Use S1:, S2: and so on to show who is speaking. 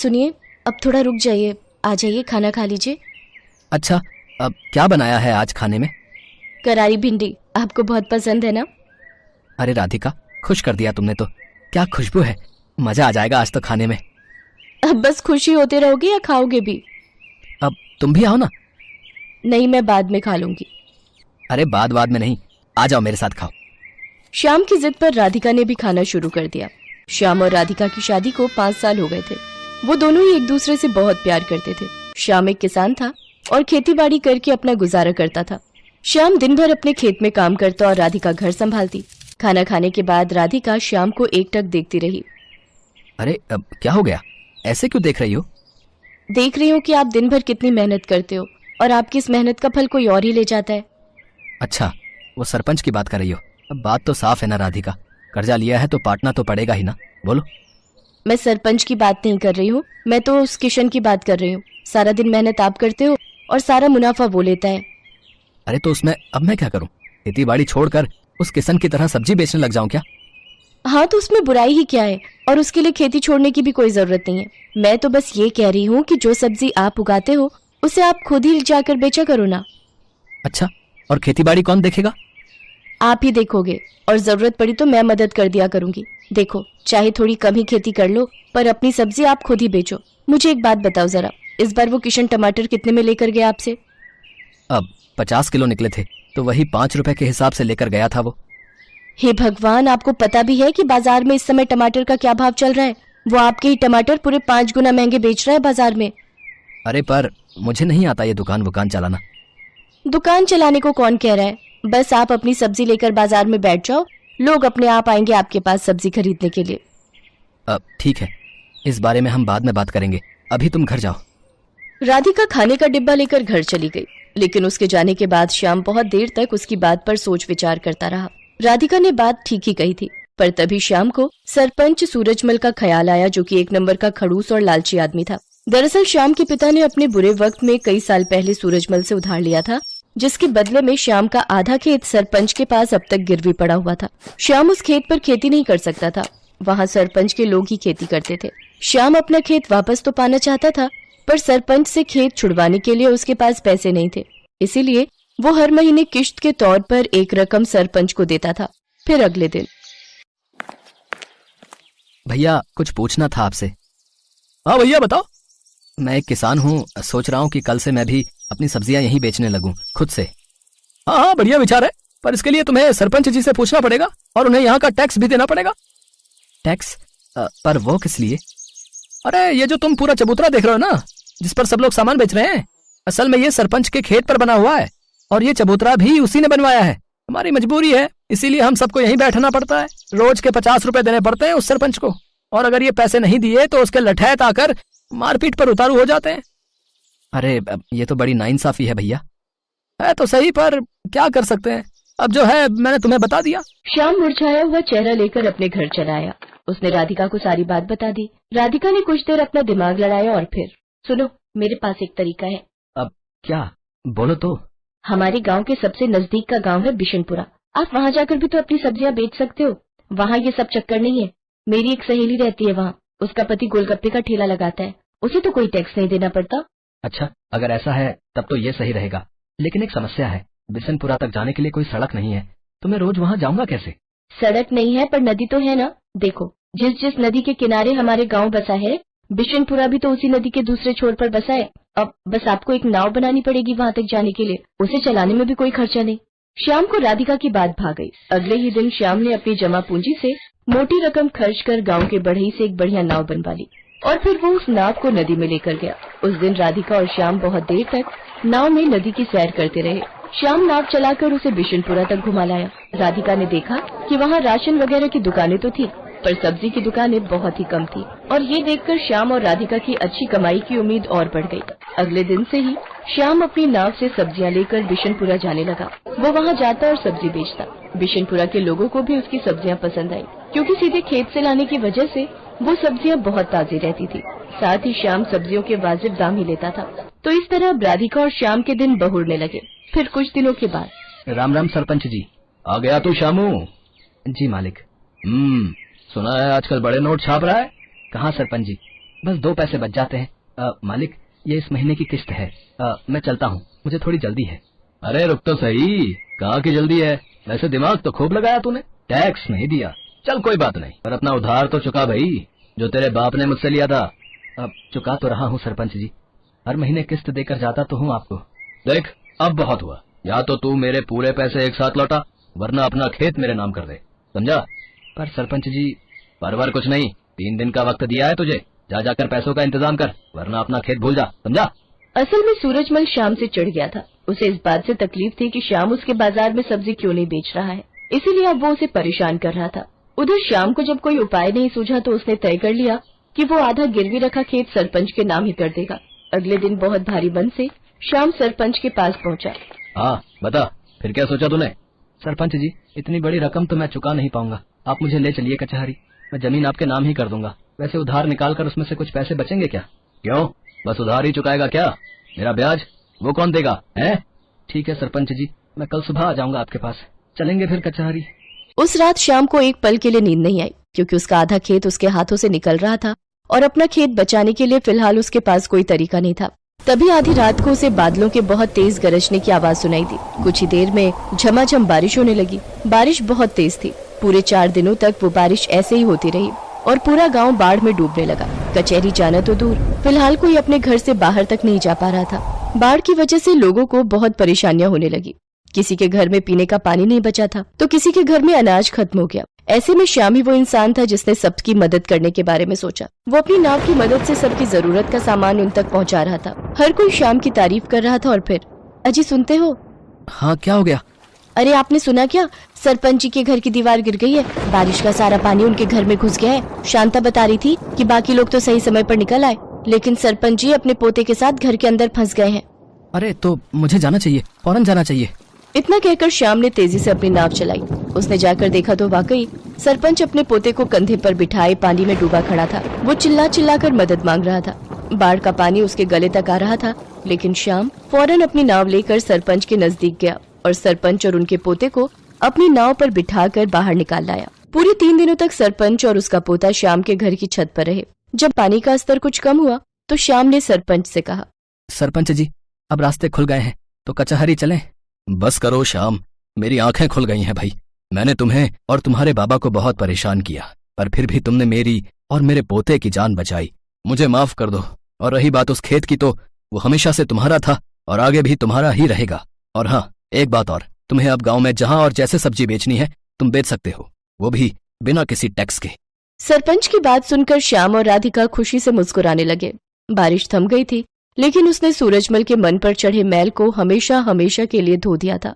S1: सुनिए, अब थोड़ा रुक जाइए, आ जाइए, खाना खा लीजिए।
S2: अच्छा, अब क्या बनाया है आज खाने में?
S1: करारी भिंडी, आपको बहुत पसंद है ना?
S2: अरे राधिका, खुश कर दिया तुमने तो। क्या खुशबू है, मजा आ जाएगा आज तो खाने में।
S1: अब बस खुशी होते रहोगे या खाओगे भी?
S2: अब तुम भी आओ ना।
S1: नहीं, मैं बाद में खा लूंगी।
S2: अरे बाद में नहीं, आ जाओ मेरे साथ खाओ।
S1: श्याम की जिद पर राधिका ने भी खाना शुरू कर दिया। श्याम और राधिका की शादी को 5 साल हो गए थे। वो दोनों ही एक दूसरे से बहुत प्यार करते थे। श्याम एक किसान था और खेती बाड़ी करके अपना गुजारा करता था। श्याम दिन भर अपने खेत में काम करता और राधिका घर संभालती। खाना खाने के बाद राधिका श्याम को एकटक देखती रही।
S2: अरे अब क्या हो गया, ऐसे क्यों देख रही हो?
S1: देख रही हूँ कि आप दिन भर कितनी मेहनत करते हो और आपकी इस मेहनत का फल कोई और ही ले जाता है।
S2: अच्छा, वो सरपंच की बात कर रही हो? अब बात तो साफ है ना राधिका, कर्जा लिया है तो पाटना तो पड़ेगा ही ना। बोलो।
S1: मैं सरपंच की बात नहीं कर रही हूँ, मैं तो उस किशन की बात कर रही हूँ। सारा दिन मेहनत आप करते हो और सारा मुनाफा वो लेता है।
S2: अरे तो उसमें अब मैं क्या करूं? खेती बाड़ी छोड़कर उस किसान की तरह सब्जी बेचने लग जाऊं क्या?
S1: हाँ, तो उसमें बुराई ही क्या है? और उसके लिए खेती छोड़ने की भी कोई जरूरत नहीं है। मैं तो बस ये कह रही हूँ कि जो सब्जी आप उगाते हो उसे आप खुद ही जाकर बेचा करो ना।
S2: अच्छा, और खेती बाड़ी कौन देखेगा?
S1: आप ही देखोगे, और जरूरत पड़ी तो मैं मदद कर दिया करूंगी। देखो, चाहे थोड़ी कम ही खेती कर लो, पर अपनी सब्जी आप खुद ही बेचो। मुझे एक बात बताओ जरा, इस बार वो किशन टमाटर कितने में लेकर गया आपसे?
S2: अब 50 किलो निकले थे तो वही 5 रुपए के हिसाब से लेकर गया था वो।
S1: हे भगवान, आपको पता भी है कि बाजार में इस समय टमाटर का क्या भाव चल रहा है? वो आपके ही टमाटर पूरे 5 गुना महंगे बेच रहा है बाजार में।
S2: अरे पर मुझे नहीं आता ये दुकान चलाना।
S1: दुकान चलाने को कौन कह रहा है? बस आप अपनी सब्जी लेकर बाजार में बैठ जाओ, लोग अपने आप आएंगे आपके पास सब्जी खरीदने के लिए।
S2: अब ठीक है, इस बारे में हम बाद में बात करेंगे, अभी तुम घर जाओ।
S1: राधिका खाने का डिब्बा लेकर घर चली गई, लेकिन उसके जाने के बाद श्याम बहुत देर तक उसकी बात पर सोच विचार करता रहा। राधिका ने बात ठीक ही कही थी, पर तभी श्याम को सरपंच सूरजमल का ख्याल आया, जो कि 1 नंबर का खड़ूस और लालची आदमी था। दरअसल श्याम के पिता ने अपने बुरे वक्त में कई साल पहले सूरजमल से उधार लिया था, जिसके बदले में श्याम का आधा खेत सरपंच के पास अब तक गिरवी पड़ा हुआ था। श्याम उस खेत पर खेती नहीं कर सकता था, वहाँ सरपंच के लोग ही खेती करते थे। श्याम अपना खेत वापस तो पाना चाहता था, पर सरपंच से खेत छुड़वाने के लिए उसके पास पैसे नहीं थे। इसीलिए वो हर महीने किश्त के तौर पर एक रकम सरपंच को देता था। फिर अगले दिन,
S2: भैया कुछ पूछना था आपसे। हाँ भैया बताओ। मैं एक किसान हूँ, सोच रहा हूँ कि कल से मैं भी अपनी सब्जियां यहीं बेचने लगूं खुद से। हाँ हाँ, बढ़िया विचार है, पर इसके लिए तुम्हें सरपंच जी से पूछना पड़ेगा और उन्हें यहाँ का टैक्स भी देना पड़ेगा। टैक्स? पर वो किस लिए? अरे ये जो तुम पूरा चबूतरा देख रहे हो ना, जिस पर सब लोग सामान बेच रहे हैं, असल में ये सरपंच के खेत पर बना हुआ है और ये चबूतरा भी उसी ने बनवाया है। हमारी मजबूरी है, इसीलिए हम सबको यहीं बैठना पड़ता है। रोज के 50 रुपए देने पड़ते हैं उस सरपंच को, और अगर ये पैसे नहीं दिए तो उसके लठैत आकर मारपीट पर उतारू हो जाते हैं। अरे ये तो बड़ी नाइंसाफी है भैया। है तो सही, पर क्या कर सकते हैं, अब जो है मैंने तुम्हें बता दिया।
S1: श्याम मुरझाया हुआ चेहरा लेकर अपने घर चला आया। उसने राधिका को सारी बात बता दी। राधिका ने कुछ देर अपना दिमाग लड़ाया और फिर, सुनो, मेरे पास एक तरीका है।
S2: अब क्या? बोलो तो।
S1: हमारे गांव के सबसे नजदीक का गांव है बिशनपुरा। आप वहां जाकर भी तो अपनी सब्जियां बेच सकते हो। वहां ये सब चक्कर नहीं है। मेरी एक सहेली रहती है वहाँ, उसका पति गोलगप्पे का ठेला लगाता है, उसे तो कोई टैक्स नहीं देना पड़ता।
S2: अच्छा, अगर ऐसा है तब तो ये सही रहेगा, लेकिन एक समस्या है, बिशनपुरा तक जाने के लिए कोई सड़क नहीं है, तो मैं रोज वहाँ जाऊंगा कैसे?
S1: सड़क नहीं है पर नदी तो है ना। देखो, जिस जिस नदी के किनारे हमारे गांव बसा है, बिशनपुरा भी तो उसी नदी के दूसरे छोर पर बसा है। अब बस आपको एक नाव बनानी पड़ेगी वहाँ तक जाने के लिए, उसे चलाने में भी कोई खर्चा नहीं। श्याम को राधिका की बात भा गई। अगले ही दिन श्याम ने अपनी जमा पूंजी से मोटी रकम खर्च कर गांव के बढ़ई से एक बढ़िया नाव बनवा ली और फिर वो उस नाव को नदी में लेकर गया। उस दिन राधिका और श्याम बहुत देर तक नाव में नदी की सैर करते रहे। श्याम नाव चलाकर उसे बिशनपुरा तक घुमा लाया। राधिका ने देखा कि वहाँ राशन वगैरह की दुकानें तो थी, पर सब्जी की दुकानें बहुत ही कम थी, और ये देखकर श्याम और राधिका की अच्छी कमाई की उम्मीद और बढ़ गई। अगले दिन से ही श्याम अपनी नाव से सब्जियां लेकर बिशनपुरा जाने लगा। वो वहाँ जाता और सब्जी बेचता। बिशनपुरा के लोगों को भी उसकी सब्जियां पसंद आई, क्योंकि सीधे खेत से लाने की वजह से वो सब्जियां बहुत ताजी रहती थी। साथ ही श्याम सब्जियों के वाजिब दाम ही लेता था। तो इस तरह राधिका और श्याम के दिन बहुरने लगे। फिर कुछ दिनों के बाद,
S2: राम राम सरपंच जी। आ गया तू श्यामू? जी मालिक। सुना है आजकल बड़े नोट छाप रहा है। कहाँ सरपंच जी? बस 2 पैसे बच जाते हैं। मालिक, ये इस महीने की किस्त है। मैं चलता हूँ, मुझे थोड़ी जल्दी है। अरे रुक तो सही, कहाँ की जल्दी है? वैसे दिमाग तो खूब लगाया तूने, टैक्स नहीं दिया। चल कोई बात नहीं, पर अपना उधार तो चुका भाई, जो तेरे बाप ने मुझसे लिया था। अब चुका तो रहा हूँ सरपंच जी, हर महीने किस्त देकर जाता तो हूँ आपको। देख, अब बहुत हुआ, या तो तू मेरे पूरे पैसे एक साथ लौटा, वरना अपना खेत मेरे नाम कर दे, समझा? पर सरपंच जी, परवर कुछ नहीं, 3 दिन का वक्त दिया है तुझे, जा जाकर पैसों का इंतजाम कर, वरना अपना खेत भूल जा, समझा?
S1: असल में सूरजमल श्याम से चिढ़ गया था। उसे इस बात से तकलीफ थी कि श्याम उसके बाजार में सब्जी क्यों नहीं बेच रहा है, इसीलिए अब वो उसे परेशान कर रहा था। उधर श्याम को जब कोई उपाय नहीं सूझा तो उसने तय कर लिया कि वो आधा गिरवी रखा खेत सरपंच के नाम ही कर देगा। अगले दिन बहुत भारी मन से श्याम सरपंच के पास पहुंचा।
S2: हाँ बता, फिर क्या सोचा तूने? सरपंच जी, इतनी बड़ी रकम तो मैं चुका नहीं पाऊंगा, आप मुझे ले चलिए कचहरी, मैं जमीन आपके नाम ही कर दूंगा। वैसे उधार निकाल कर उसमें से कुछ पैसे बचेंगे क्या? क्यों, बस उधार ही चुकाएगा क्या? मेरा ब्याज वो कौन देगा है? ठीक है सरपंच जी, मैं कल सुबह आ जाऊंगा आपके पास, चलेंगे फिर कचहरी।
S1: उस रात श्याम को एक पल के लिए नींद नहीं आई, क्योंकि उसका आधा खेत उसके हाथों से निकल रहा था और अपना खेत बचाने के लिए फिलहाल उसके पास कोई तरीका नहीं था। तभी आधी रात को उसे बादलों के बहुत तेज गरजने की आवाज सुनाई दी। कुछ ही देर में झमाझम बारिश होने लगी। बारिश बहुत तेज थी। पूरे 4 दिनों तक वो बारिश ऐसे ही होती रही और पूरा गांव बाढ़ में डूबने लगा। कचहरी जाना तो दूर, फिलहाल कोई अपने घर से बाहर तक नहीं जा पा रहा था। बाढ़ की वजह से लोगों को बहुत परेशानियां होने लगी। किसी के घर में पीने का पानी नहीं बचा था तो किसी के घर में अनाज खत्म हो गया। ऐसे में श्याम ही वो इंसान था जिसने सबकी मदद करने के बारे में सोचा। वो अपनी नाव की मदद से सबकी जरूरत का सामान उन तक पहुंचा रहा था। हर कोई श्याम की तारीफ कर रहा था। और फिर, अजी सुनते हो?
S2: हाँ, क्या हो गया?
S1: अरे आपने सुना क्या, सरपंच जी के घर की दीवार गिर गई है। बारिश का सारा पानी उनके घर में घुस गया है। शांता बता रही थी कि बाकी लोग तो सही समय पर निकल आए, लेकिन सरपंच जी अपने पोते के साथ घर के अंदर फंस गए हैं।
S2: अरे तो मुझे जाना चाहिए, फौरन जाना चाहिए।
S1: इतना कहकर श्याम ने तेजी से अपनी नाव चलाई। उसने जाकर देखा तो वाकई सरपंच अपने पोते को कंधे पर बिठाए पानी में डूबा खड़ा था। वो चिल्ला चिल्ला कर मदद मांग रहा था। बाढ़ का पानी उसके गले तक आ रहा था, लेकिन श्याम फौरन अपनी नाव लेकर सरपंच के नजदीक गया और सरपंच और उनके पोते को अपनी नाव पर बिठाकर बाहर निकाल लाया। पूरे 3 दिनों तक सरपंच और उसका पोता श्याम के घर की छत पर रहे। जब पानी का स्तर कुछ कम हुआ तो श्याम ने सरपंच से कहा,
S2: सरपंच जी, अब रास्ते खुल गए हैं तो कचहरी चलें। बस करो श्याम, मेरी आंखें खुल गई हैं भाई। मैंने तुम्हें और तुम्हारे बाबा को बहुत परेशान किया, पर फिर भी तुमने मेरी और मेरे पोते की जान बचाई। मुझे माफ कर दो। और रही बात उस खेत की, तो वो हमेशा से तुम्हारा था और आगे भी तुम्हारा ही रहेगा। और हाँ, एक बात और, तुम्हें अब गांव में जहां और जैसे सब्जी बेचनी है तुम बेच सकते हो, वो भी बिना किसी टैक्स के।
S1: सरपंच की बात सुनकर श्याम और राधिका खुशी से मुस्कुराने लगे। बारिश थम गई थी, लेकिन उसने सूरजमल के मन पर चढ़े मैल को हमेशा हमेशा के लिए धो दिया था।